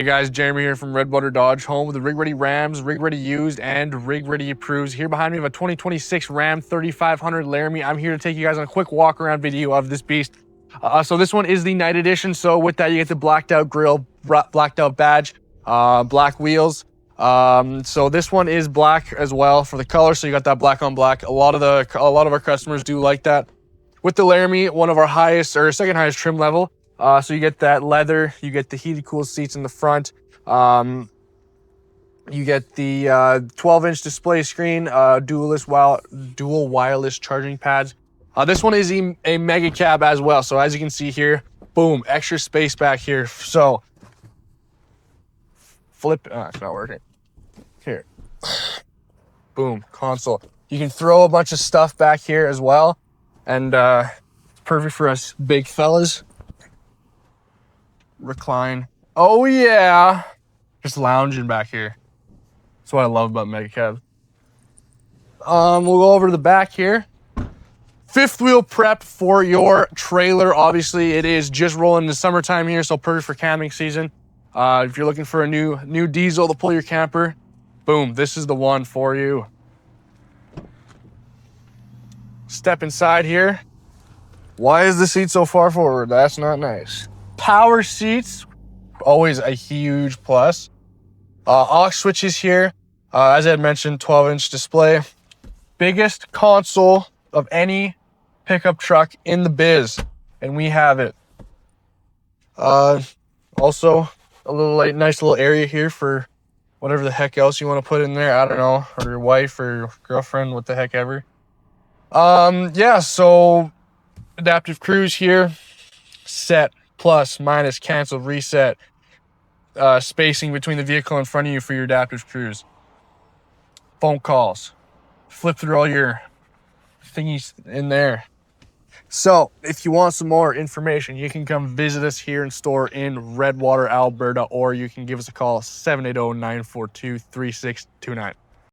Hey guys, Jeremy here from Redwater Dodge, home of the Rig Ready Rams, Rig Ready Used, and Rig Ready Approves. Here behind me, I have a 2026 Ram 3500 Laramie. I'm here to take you guys on a quick walk around video of this beast. So this one is the night edition. So with that, you get the blacked out grille, blacked out badge, black wheels. So this one is black as well for the color. So you got that black on black. A lot of our customers do like that. With the Laramie, one of our highest or second highest trim level. So you get that leather, you get the heated cool seats in the front. You get the 12-inch display screen, dual wireless charging pads. This one is a Mega Cab as well. So as you can see here, boom, extra space back here. So flip, it's not working. Here, boom, console. You can throw a bunch of stuff back here as well. And it's perfect for us big fellas. Recline. Oh yeah, just lounging back here. That's what I love about Mega Cab. We'll go over to the back here. Fifth wheel prep for your trailer. Obviously, it is just rolling into summertime here, so perfect for camping season. If you're looking for a new diesel to pull your camper, boom, this is the one for you. Step inside here. Why is the seat so far forward? That's not nice. Power seats, always a huge plus. Aux switches here. As I had mentioned, 12-inch display. Biggest console of any pickup truck in the biz, and we have it. Also, a nice little area here for whatever the heck else you want to put in there. I don't know, or your wife or your girlfriend, what the heck ever. Yeah, so adaptive cruise here. Set, plus, minus, cancel, reset. Spacing between the vehicle in front of you for your adaptive cruise. Phone calls. Flip through all your thingies in there. So if you want some more information, you can come visit us here in store in Redwater, Alberta, or you can give us a call 780-942-3629.